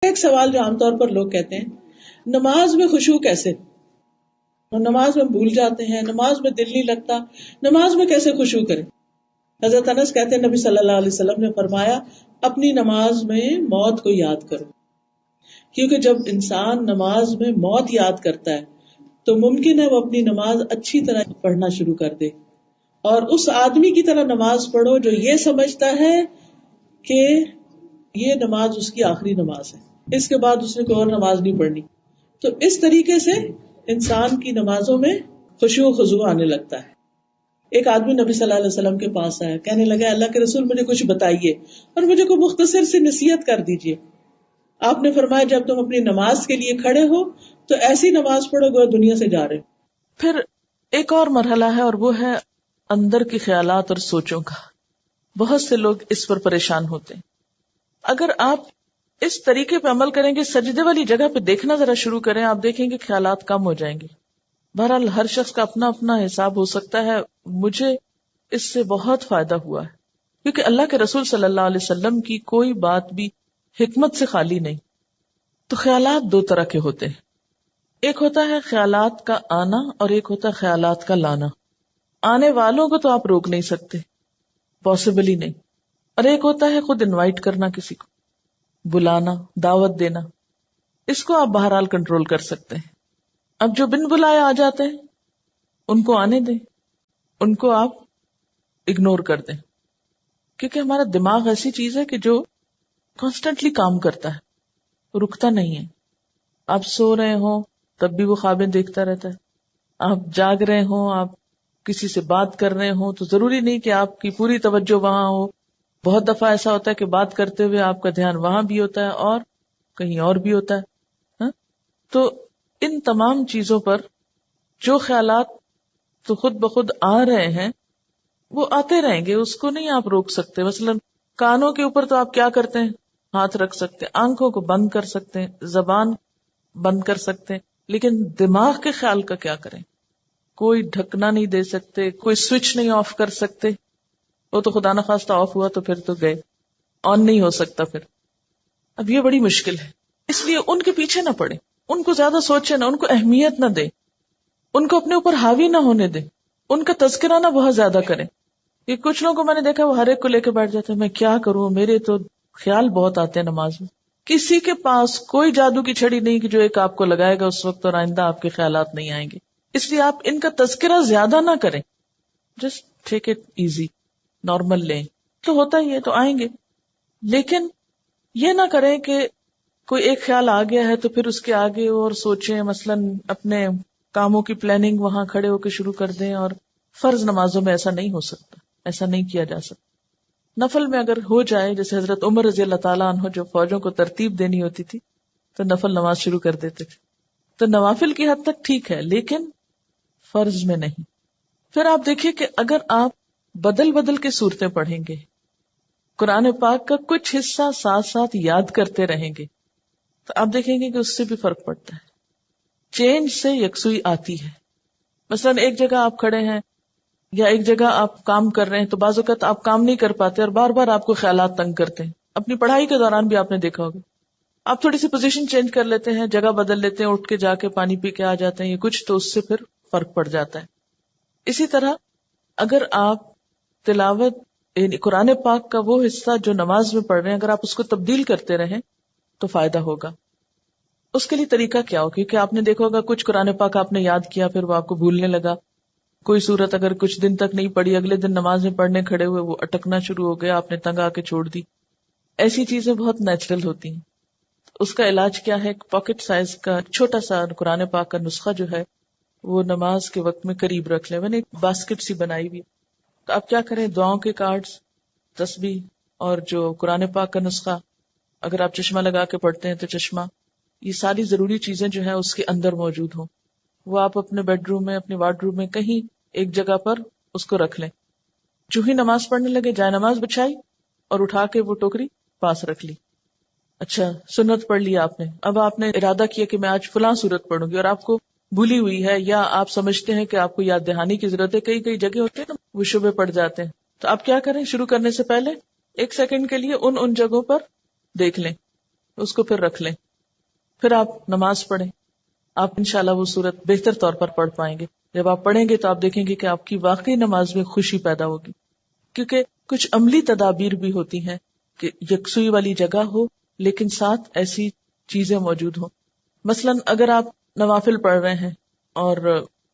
ایک سوال جو عام طور پر لوگ کہتے ہیں، نماز میں خشوع کیسے؟ نماز میں بھول جاتے ہیں، نماز میں دل نہیں لگتا، نماز میں کیسے خشوع کریں؟ حضرت انس کہتے ہیں نبی صلی اللہ علیہ وسلم نے فرمایا اپنی نماز میں موت کو یاد کرو، کیونکہ جب انسان نماز میں موت یاد کرتا ہے تو ممکن ہے وہ اپنی نماز اچھی طرح پڑھنا شروع کر دے، اور اس آدمی کی طرح نماز پڑھو جو یہ سمجھتا ہے کہ یہ نماز اس کی آخری نماز ہے، اس کے بعد اس نے کوئی اور نماز نہیں پڑھنی. تو اس طریقے سے انسان کی نمازوں میں خشوع و خضوع آنے لگتا ہے. ایک آدمی نبی صلی اللہ علیہ وسلم کے پاس آیا، کہنے لگا اللہ کے رسول مجھے کچھ بتائیے اور مجھے کوئی مختصر سی نصیحت کر دیجیے. آپ نے فرمایا جب تم اپنی نماز کے لیے کھڑے ہو تو ایسی نماز پڑھو گو دنیا سے جا رہے ہو. پھر ایک اور مرحلہ ہے اور وہ ہے اندر کی خیالات اور سوچوں کا. بہت سے لوگ اس پر پریشان ہوتے ہیں. اگر آپ اس طریقے پہ عمل کریں گے، سجدے والی جگہ پہ دیکھنا ذرا شروع کریں، آپ دیکھیں گے خیالات کم ہو جائیں گے. بہرحال ہر شخص کا اپنا اپنا حساب ہو سکتا ہے. مجھے اس سے بہت فائدہ ہوا ہے کیونکہ اللہ کے رسول صلی اللہ علیہ وسلم کی کوئی بات بھی حکمت سے خالی نہیں. تو خیالات دو طرح کے ہوتے ہیں، ایک ہوتا ہے خیالات کا آنا اور ایک ہوتا ہے خیالات کا لانا. آنے والوں کو تو آپ روک نہیں سکتے، پاسبل ہی نہیں. اور ایک ہوتا ہے خود انوائٹ کرنا، کسی کو بلانا، دعوت دینا. اس کو آپ بہرحال کنٹرول کر سکتے ہیں. اب جو بن بلائے آ جاتے ہیں ان کو آنے دیں، ان کو آپ اگنور کر دیں، کیونکہ ہمارا دماغ ایسی چیز ہے کہ جو کانسٹنٹلی کام کرتا ہے، رکتا نہیں ہے. آپ سو رہے ہوں تب بھی وہ خوابیں دیکھتا رہتا ہے، آپ جاگ رہے ہوں، آپ کسی سے بات کر رہے ہوں تو ضروری نہیں کہ آپ کی پوری توجہ وہاں ہو. بہت دفعہ ایسا ہوتا ہے کہ بات کرتے ہوئے آپ کا دھیان وہاں بھی ہوتا ہے اور کہیں اور بھی ہوتا ہے. ہاں؟ تو ان تمام چیزوں پر جو خیالات تو خود بخود آ رہے ہیں وہ آتے رہیں گے، اس کو نہیں آپ روک سکتے. مثلا کانوں کے اوپر تو آپ کیا کرتے ہیں، ہاتھ رکھ سکتے ہیں، آنکھوں کو بند کر سکتے ہیں، زبان بند کر سکتے ہیں، لیکن دماغ کے خیال کا کیا کریں؟ کوئی ڈھکنا نہیں دے سکتے، کوئی سوئچ نہیں آف کر سکتے. وہ تو خدا نخواستہ آف ہوا تو پھر تو گئے، آن نہیں ہو سکتا پھر. اب یہ بڑی مشکل ہے. اس لیے ان کے پیچھے نہ پڑے، ان کو زیادہ سوچے نہ، ان کو اہمیت نہ دے، ان کو اپنے اوپر حاوی نہ ہونے دے، ان کا تذکرہ نہ بہت زیادہ کریں. یہ کچھ لوگوں کو میں نے دیکھا وہ ہر ایک کو لے کے بیٹھ جاتے ہیں، میں کیا کروں، میرے تو خیال بہت آتے ہیں نماز میں. کسی کے پاس کوئی جادو کی چھڑی نہیں کہ جو ایک آپ کو لگائے گا اس وقت اور آئندہ آپ کے خیالات نہیں آئیں گے. اس لیے آپ ان کا تذکرہ زیادہ نہ کریں، just take it easy, normal لیں. تو ہوتا ہی ہے تو آئیں گے، لیکن یہ نہ کریں کہ کوئی ایک خیال آ گیا ہے تو پھر اس کے آگے اور سوچیں. مثلا اپنے کاموں کی پلاننگ وہاں کھڑے ہو کے شروع کر دیں. اور فرض نمازوں میں ایسا نہیں ہو سکتا، ایسا نہیں کیا جا سکتا. نفل میں اگر ہو جائے، جیسے حضرت عمر رضی اللہ تعالیٰ عنہ جو فوجوں کو ترتیب دینی ہوتی تھی تو نفل نماز شروع کر دیتے تھے. تو نوافل کی حد تک ٹھیک ہے لیکن فرض میں نہیں. پھر آپ دیکھیے کہ اگر آپ بدل بدل کے صورتیں پڑھیں گے، قرآن پاک کا کچھ حصہ ساتھ ساتھ یاد کرتے رہیں گے، تو آپ دیکھیں گے کہ اس سے بھی فرق پڑتا ہے. چینج سے یکسوئی آتی ہے. مثلا ایک جگہ آپ کھڑے ہیں یا ایک جگہ آپ کام کر رہے ہیں تو بعض اوقات آپ کام نہیں کر پاتے اور بار بار آپ کو خیالات تنگ کرتے ہیں. اپنی پڑھائی کے دوران بھی آپ نے دیکھا ہوگا، آپ تھوڑی سی پوزیشن چینج کر لیتے ہیں، جگہ بدل لیتے ہیں، اٹھ کے جا کے پانی پی کے آ جاتے ہیں، یہ کچھ تو اس سے پھر فرق پڑ جاتا ہے. اسی طرح اگر آپ تلاوت یعنی قرآن پاک کا وہ حصہ جو نماز میں پڑھ رہے ہیں اگر آپ اس کو تبدیل کرتے رہیں تو فائدہ ہوگا. اس کے لیے طریقہ کیا ہو؟ کیونکہ آپ نے دیکھا ہوگا کچھ قرآن پاک آپ نے یاد کیا پھر وہ آپ کو بھولنے لگا. کوئی صورت اگر کچھ دن تک نہیں پڑھی، اگلے دن نماز میں پڑھنے کھڑے ہوئے وہ اٹکنا شروع ہو گیا، آپ نے تنگ آ کے چھوڑ دی. ایسی چیزیں بہت نیچرل ہوتی ہیں. اس کا علاج کیا ہے؟ ایک پاکٹ سائز کا چھوٹا سا قرآن پاک کا نسخہ جو ہے وہ نماز کے وقت میں قریب رکھ لیں. میں نے ایک باسکٹ سی بنائی ہوئی. تو آپ کیا کریں، دعاؤں کے کارڈز، تسبیح اور جو قرآن پاک کا نسخہ، اگر آپ چشمہ لگا کے پڑھتے ہیں تو چشمہ، یہ ساری ضروری چیزیں جو ہیں اس کے اندر موجود ہوں. وہ آپ اپنے بیڈ روم میں، اپنے وارڈ روم میں کہیں ایک جگہ پر اس کو رکھ لیں. جو ہی نماز پڑھنے لگے جائے نماز بچھائی اور اٹھا کے وہ ٹوکری پاس رکھ لی. اچھا سنت پڑھ لی آپ نے، اب آپ نے ارادہ کیا کہ میں آج فلاں سورت پڑھوں گی اور آپ کو بھولی ہوئی ہے یا آپ سمجھتے ہیں کہ آپ کو یاد دہانی کی ضرورت ہے. کئی جگہ ہوتے ہیں نا وہ شبے پڑ جاتے ہیں. تو آپ کیا کریں، شروع کرنے سے پہلے 1 سیکنڈ کے لیے ان جگہوں پر دیکھ لیں اس کو پھر رکھ لیں، پھر آپ نماز پڑھیں. آپ انشاءاللہ وہ صورت بہتر طور پر پڑھ پائیں گے. جب آپ پڑھیں گے تو آپ دیکھیں گے کہ آپ کی واقعی نماز میں خوشی پیدا ہوگی، کیونکہ کچھ عملی تدابیر بھی ہوتی ہیں کہ یکسوئی والی جگہ ہو لیکن ساتھ ایسی چیزیں موجود ہوں. مثلا اگر آپ نوافل پڑھ رہے ہیں اور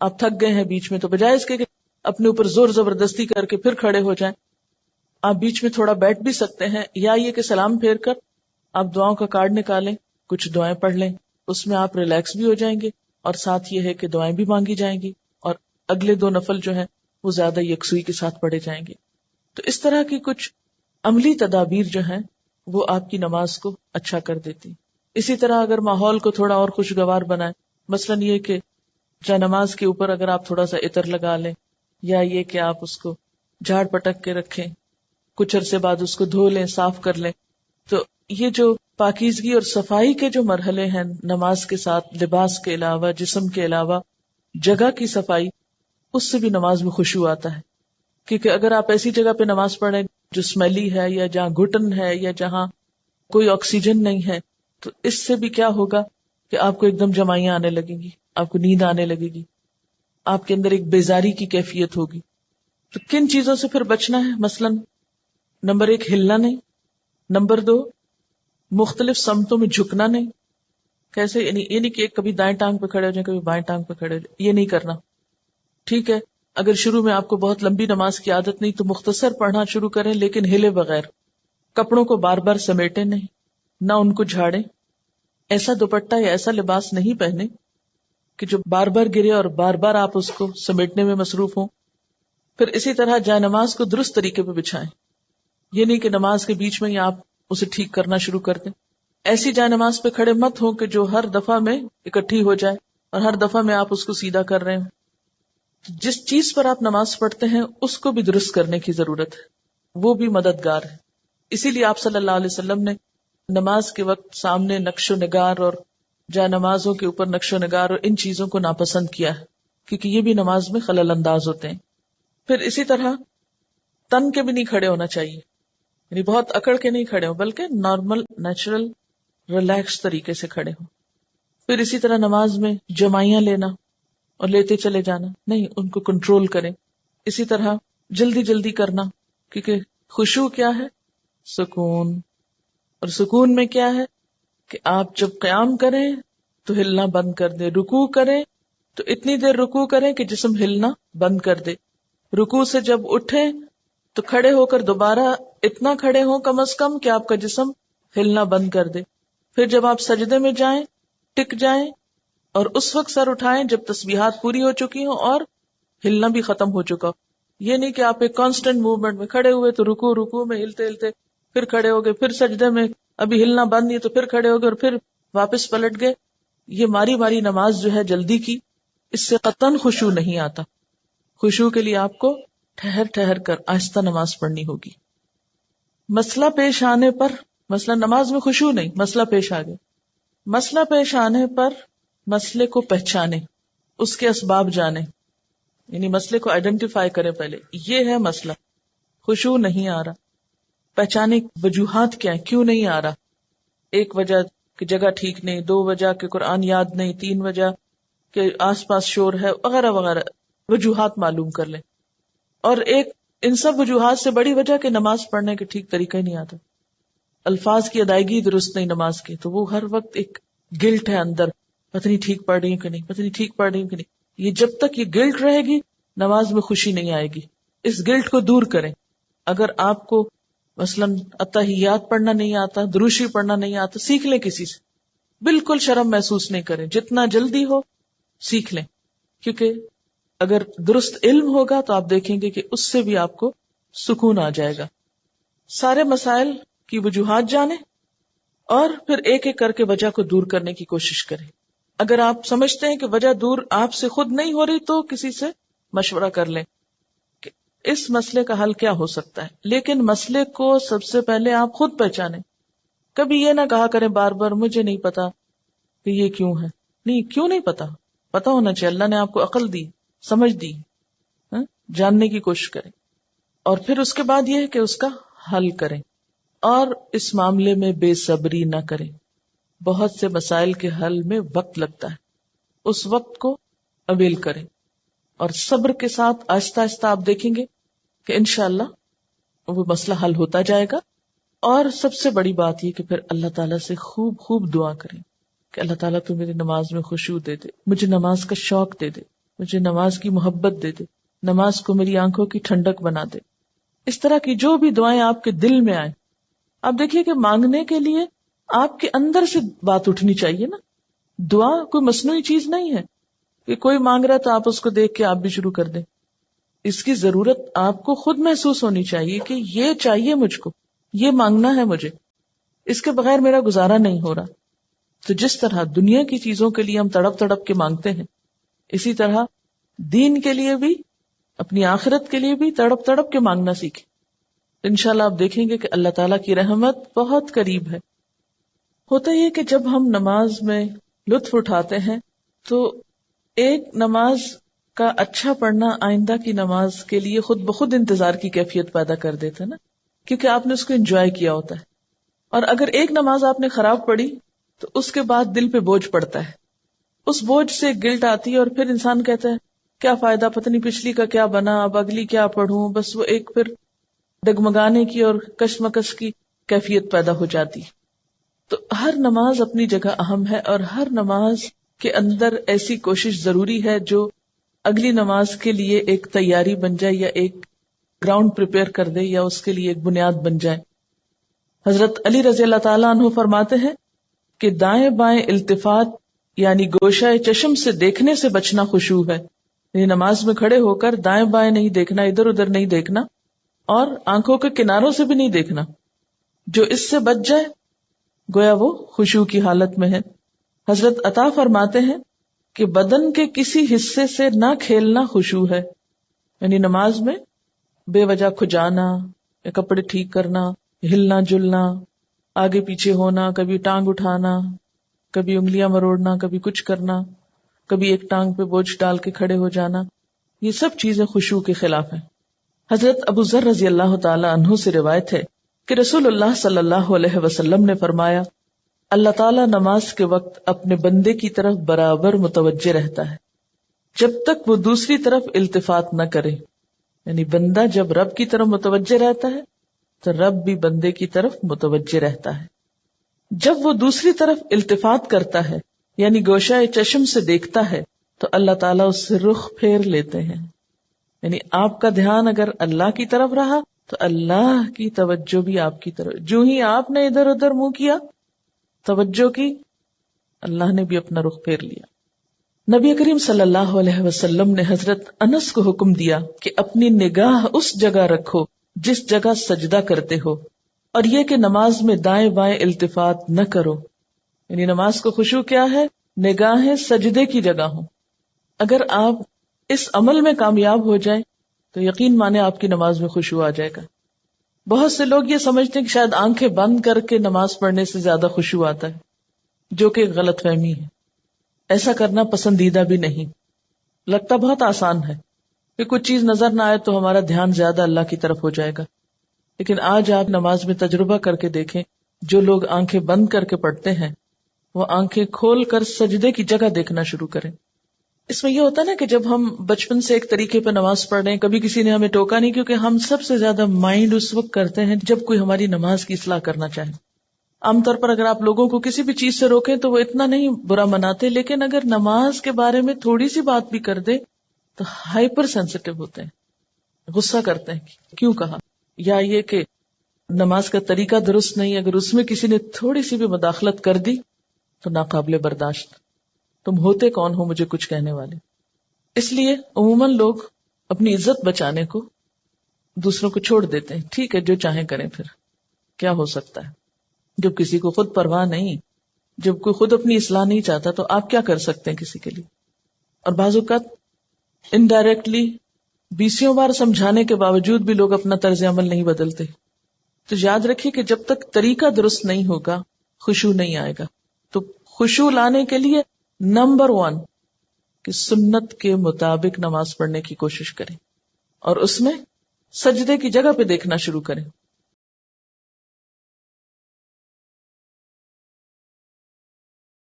آپ تھک گئے ہیں بیچ میں، تو بجائے اس کے کہ اپنے اوپر زور زبردستی کر کے پھر کھڑے ہو جائیں، آپ بیچ میں تھوڑا بیٹھ بھی سکتے ہیں، یا یہ کہ سلام پھیر کر آپ دعاؤں کا کارڈ نکالیں، کچھ دعائیں پڑھ لیں، اس میں آپ ریلیکس بھی ہو جائیں گے اور ساتھ یہ ہے کہ دعائیں بھی مانگی جائیں گی اور اگلے 2 نفل جو ہیں وہ زیادہ یکسوئی کے ساتھ پڑھے جائیں گے. تو اس طرح کی کچھ عملی تدابیر جو ہیں وہ آپ کی نماز کو اچھا کر دیتی. اسی طرح اگر ماحول کو تھوڑا اور خوشگوار بنائیں، مثلا یہ کہ جا نماز کے اوپر اگر آپ تھوڑا سا عطر لگا لیں، یا یہ کہ آپ اس کو جھاڑ پٹک کے رکھیں، کچھ عرصے بعد اس کو دھو لیں، صاف کر لیں، تو یہ جو پاکیزگی اور صفائی کے جو مرحلے ہیں نماز کے ساتھ، لباس کے علاوہ، جسم کے علاوہ جگہ کی صفائی، اس سے بھی نماز میں خشوع آتا ہے. کیونکہ اگر آپ ایسی جگہ پہ نماز پڑھیں جو اسمیلی ہے، یا جہاں گھٹن ہے، یا جہاں کوئی آکسیجن نہیں ہے، تو اس سے بھی کیا ہوگا کہ آپ کو ایک دم جمائیاں آنے لگیں گی، آپ کو نیند آنے لگے گی، آپ کے اندر ایک بیزاری کی کیفیت ہوگی. تو کن چیزوں سے پھر بچنا ہے؟ مثلا نمبر 1 ہلنا نہیں، نمبر 2 مختلف سمتوں میں جھکنا نہیں. کیسے؟ یعنی یہ نہیں کہ کبھی دائیں ٹانگ پہ کھڑے ہو جائیں، کبھی بائیں ٹانگ پہ کھڑے ہو جائیں، یہ نہیں کرنا. ٹھیک ہے، اگر شروع میں آپ کو بہت لمبی نماز کی عادت نہیں تو مختصر پڑھنا شروع کریں، لیکن ہلے بغیر. کپڑوں کو بار بار سمیٹیں نہیں، نہ ان کو جھاڑیں. ایسا دوپٹہ یا ایسا لباس نہیں پہنے کہ جو بار بار گرے اور بار بار آپ اس کو سمیٹنے میں مصروف ہوں. پھر اسی طرح جائے نماز کو درست طریقے پہ بچھائیں. یہ نہیں کہ نماز کے بیچ میں ہی آپ اسے ٹھیک کرنا شروع کر دیں. ایسی جائے نماز پہ کھڑے مت ہو کہ جو ہر دفعہ میں اکٹھی ہو جائے اور ہر دفعہ میں آپ اس کو سیدھا کر رہے ہوں. جس چیز پر آپ نماز پڑھتے ہیں اس کو بھی درست کرنے کی ضرورت ہے، وہ بھی مددگار ہے. اسی لیے آپ صلی اللہ علیہ وسلم نے نماز کے وقت سامنے نقش و نگار اور جائے نمازوں کے اوپر نقش و نگار اور ان چیزوں کو ناپسند کیا ہے، کیونکہ یہ بھی نماز میں خلل انداز ہوتے ہیں. پھر اسی طرح تن کے بھی نہیں کھڑے ہونا چاہیے، یعنی بہت اکڑ کے نہیں کھڑے ہوں، بلکہ نارمل نیچرل ریلیکس طریقے سے کھڑے ہوں. پھر اسی طرح نماز میں جمائیاں لینا اور لیتے چلے جانا نہیں، ان کو کنٹرول کریں. اسی طرح جلدی جلدی کرنا، کیونکہ خشوع کیا ہے؟ سکون. اور سکون میں کیا ہے کہ آپ جب قیام کریں تو ہلنا بند کر دیں، رکوع کریں تو اتنی دیر رکوع کریں کہ جسم ہلنا بند کر دے. رکوع سے جب اٹھیں تو کھڑے ہو کر دوبارہ اتنا کھڑے ہوں کم از کم کہ آپ کا جسم ہلنا بند کر دے. پھر جب آپ سجدے میں جائیں ٹک جائیں اور اس وقت سر اٹھائیں جب تسبیحات پوری ہو چکی ہوں اور ہلنا بھی ختم ہو چکا. یہ نہیں کہ آپ ایک کانسٹنٹ موومنٹ میں کھڑے ہوئے تو رکوع میں ہلتے ہلتے پھر کھڑے ہو گئے، پھر سجدے میں ابھی ہلنا بند نہیں تو پھر کھڑے ہو گئے اور پھر واپس پلٹ گئے. یہ ماری ماری نماز جو ہے جلدی کی، اس سے قطعاً خشوع نہیں آتا. خشوع کے لیے آپ کو ٹھہر ٹھہر کر آہستہ نماز پڑھنی ہوگی. مسئلہ پیش آنے پر، مثلا نماز میں خشوع نہیں، مسئلہ پیش آ گیا، مسئلہ پیش آنے پر مسئلے کو پہچانے، اس کے اسباب جانے، یعنی مسئلے کو آئیڈینٹیفائی کریں. پہلے یہ ہے مسئلہ، خشوع نہیں آ رہا، پہچانے وجوہات کیا ہیں، کیوں نہیں آ رہا. 1 وجہ کہ جگہ ٹھیک نہیں، 2 وجہ کہ قرآن یاد نہیں، 3 وجہ کہ آس پاس شور ہے، وغیرہ وغیرہ وجوہات معلوم کر لیں. اور ایک ان سب وجوہات سے بڑی وجہ کہ نماز پڑھنے کے ٹھیک طریقہ ہی نہیں آتا، الفاظ کی ادائیگی درست نہیں نماز کی، تو وہ ہر وقت ایک گلٹ ہے اندر، پتہ نہیں ٹھیک پڑھ رہی ہوں کہ نہیں، پتہ نہیں ٹھیک پڑھ رہی ہوں کہ نہیں. یہ جب تک یہ گلٹ رہے گی نماز میں خوشی نہیں آئے گی. اس گلٹ کو دور کریں. اگر آپ کو مثلا اتحیات پڑھنا نہیں آتا، دروشی پڑھنا نہیں آتا، سیکھ لیں کسی سے، بالکل شرم محسوس نہیں کریں، جتنا جلدی ہو سیکھ لیں. کیونکہ اگر درست علم ہوگا تو آپ دیکھیں گے کہ اس سے بھی آپ کو سکون آ جائے گا. سارے مسائل کی وجوہات جانیں اور پھر ایک ایک کر کے وجہ کو دور کرنے کی کوشش کریں. اگر آپ سمجھتے ہیں کہ وجہ دور آپ سے خود نہیں ہو رہی تو کسی سے مشورہ کر لیں کہ اس مسئلے کا حل کیا ہو سکتا ہے. لیکن مسئلے کو سب سے پہلے آپ خود پہچانیں. کبھی یہ نہ کہا کریں بار بار مجھے نہیں پتا کہ یہ کیوں ہے. نہیں، کیوں نہیں پتا ہونا چاہیے. اللہ نے آپ کو عقل دی، سمجھ دی، جاننے کی کوشش کریں. اور پھر اس کے بعد یہ ہے کہ اس کا حل کریں اور اس معاملے میں بے صبری نہ کریں. بہت سے مسائل کے حل میں وقت لگتا ہے، اس وقت کو اویل کریں اور صبر کے ساتھ آہستہ آہستہ آپ دیکھیں گے کہ انشاءاللہ وہ مسئلہ حل ہوتا جائے گا. اور سب سے بڑی بات یہ کہ پھر اللہ تعالیٰ سے خوب خوب دعا کریں کہ اللہ تعالیٰ تو میری نماز میں خشوع دے دے، مجھے نماز کا شوق دے دے، مجھے نماز کی محبت دے دے، نماز کو میری آنکھوں کی ٹھنڈک بنا دے. اس طرح کی جو بھی دعائیں آپ کے دل میں آئیں، آپ دیکھیے کہ مانگنے کے لیے آپ کے اندر سے بات اٹھنی چاہیے نا. دعا کوئی مصنوعی چیز نہیں ہے کہ کوئی مانگ رہا ہے تو آپ اس کو دیکھ کے آپ بھی شروع کر دیں. اس کی ضرورت آپ کو خود محسوس ہونی چاہیے کہ یہ چاہیے مجھ کو، یہ مانگنا ہے مجھے، اس کے بغیر میرا گزارا نہیں ہو رہا. تو جس طرح دنیا کی چیزوں کے لیے ہم تڑپ تڑپ کے مانگتے ہیں، اسی طرح دین کے لیے بھی، اپنی آخرت کے لیے بھی تڑپ تڑپ کے مانگنا سیکھیں. انشاءاللہ آپ دیکھیں گے کہ اللہ تعالیٰ کی رحمت بہت قریب ہے. ہوتا یہ کہ جب ہم نماز میں لطف اٹھاتے ہیں تو ایک نماز کا اچھا پڑھنا آئندہ کی نماز کے لیے خود بخود انتظار کی کیفیت پیدا کر دیتا ہے نا، کیونکہ آپ نے اس کو انجوائے کیا ہوتا ہے. اور اگر ایک نماز آپ نے خراب پڑھی تو اس کے بعد دل پہ بوجھ پڑتا ہے، اس بوجھ سے گلٹ آتی ہے اور پھر انسان کہتا ہے کیا فائدہ، پتہ نہیں پچھلی کا کیا بنا، اب اگلی کیا پڑھوں. بس وہ ایک پھر ڈگمگانے کی اور کشمکش کی کیفیت پیدا ہو جاتی. تو ہر نماز اپنی جگہ اہم ہے اور ہر نماز کے اندر ایسی کوشش ضروری ہے جو اگلی نماز کے لیے ایک تیاری بن جائے یا ایک گراؤنڈ پریپئر کر دے یا اس کے لیے ایک بنیاد بن جائے. حضرت علی رضی اللہ تعالیٰ عنہ فرماتے ہیں کہ دائیں بائیں التفات یعنی گوشہ چشم سے دیکھنے سے بچنا خشوع ہے. یعنی نماز میں کھڑے ہو کر دائیں بائیں نہیں دیکھنا، ادھر ادھر نہیں دیکھنا اور آنکھوں کے کناروں سے بھی نہیں دیکھنا. جو اس سے بچ جائے گویا وہ خشوع کی حالت میں ہے. حضرت عطا فرماتے ہیں کہ بدن کے کسی حصے سے نہ کھیلنا خشوع ہے. یعنی نماز میں بے وجہ کھجانا یا کپڑے ٹھیک کرنا، ہلنا جلنا، آگے پیچھے ہونا، کبھی ٹانگ اٹھانا، کبھی انگلیاں مروڑنا، کبھی کچھ کرنا، کبھی ایک ٹانگ پہ بوجھ ڈال کے کھڑے ہو جانا، یہ سب چیزیں خشوع کے خلاف ہیں. حضرت ابو ذر رضی اللہ تعالی عنہ سے روایت ہے کہ رسول اللہ صلی اللہ علیہ وسلم نے فرمایا اللہ تعالیٰ نماز کے وقت اپنے بندے کی طرف برابر متوجہ رہتا ہے جب تک وہ دوسری طرف التفات نہ کرے. یعنی بندہ جب رب کی طرف متوجہ رہتا ہے تو رب بھی بندے کی طرف متوجہ رہتا ہے. جب وہ دوسری طرف التفات کرتا ہے یعنی گوشہ چشم سے دیکھتا ہے تو اللہ تعالیٰ اس سے رخ پھیر لیتے ہیں. یعنی آپ کا دھیان اگر اللہ کی طرف رہا تو اللہ کی توجہ بھی آپ کی طرف. جو ہی آپ نے ادھر ادھر منہ کیا، توجہ کی، اللہ نے بھی اپنا رخ پھیر لیا. نبی کریم صلی اللہ علیہ وسلم نے حضرت انس کو حکم دیا کہ اپنی نگاہ اس جگہ رکھو جس جگہ سجدہ کرتے ہو، اور یہ کہ نماز میں دائیں بائیں التفات نہ کرو. یعنی نماز کو خشوع کیا ہے؟ نگاہیں سجدے کی جگہ ہوں. اگر آپ اس عمل میں کامیاب ہو جائیں تو یقین مانے آپ کی نماز میں خشوع آ جائے گا. بہت سے لوگ یہ سمجھتے ہیں کہ شاید آنکھیں بند کر کے نماز پڑھنے سے زیادہ خشوع آتا ہے، جو کہ غلط فہمی ہے. ایسا کرنا پسندیدہ بھی نہیں. لگتا بہت آسان ہے کہ کچھ چیز نظر نہ آئے تو ہمارا دھیان زیادہ اللہ کی طرف ہو جائے گا، لیکن آج آپ نماز میں تجربہ کر کے دیکھیں، جو لوگ آنکھیں بند کر کے پڑھتے ہیں وہ آنکھیں کھول کر سجدے کی جگہ دیکھنا شروع کریں. اس میں یہ ہوتا ہے نا کہ جب ہم بچپن سے ایک طریقے پہ نماز پڑھ رہے ہیں، کبھی کسی نے ہمیں ٹوکا نہیں، کیونکہ ہم سب سے زیادہ مائنڈ اس وقت کرتے ہیں جب کوئی ہماری نماز کی اصلاح کرنا چاہے. عام طور پر اگر آپ لوگوں کو کسی بھی چیز سے روکیں تو وہ اتنا نہیں برا مناتے، لیکن اگر نماز کے بارے میں تھوڑی سی بات بھی کر دے تو ہائپر سینسٹیو ہوتے ہیں، غصہ کرتے ہیں کیوں کہا، یا یہ کہ نماز کا طریقہ درست نہیں، اگر اس میں کسی نے تھوڑی سی بھی مداخلت کر دی تو ناقابل برداشت. تم ہوتے کون ہو مجھے کچھ کہنے والے. اس لیے عموماً لوگ اپنی عزت بچانے کو دوسروں کو چھوڑ دیتے ہیں. ٹھیک ہے جو چاہیں کریں، پھر کیا ہو سکتا ہے. جب کسی کو خود پرواہ نہیں، جب کوئی خود اپنی اصلاح نہیں چاہتا تو آپ کیا کر سکتے ہیں کسی کے لیے. اور بعض اوقات انڈائریکٹلی 20 بار سمجھانے کے باوجود بھی لوگ اپنا طرز عمل نہیں بدلتے. تو یاد رکھیے کہ جب تک طریقہ درست نہیں ہوگا خشوع نہیں آئے گا. تو خشوع لانے کے لیے نمبر 1 کہ سنت کے مطابق نماز پڑھنے کی کوشش کریں اور اس میں سجدے کی جگہ پہ دیکھنا شروع کریں.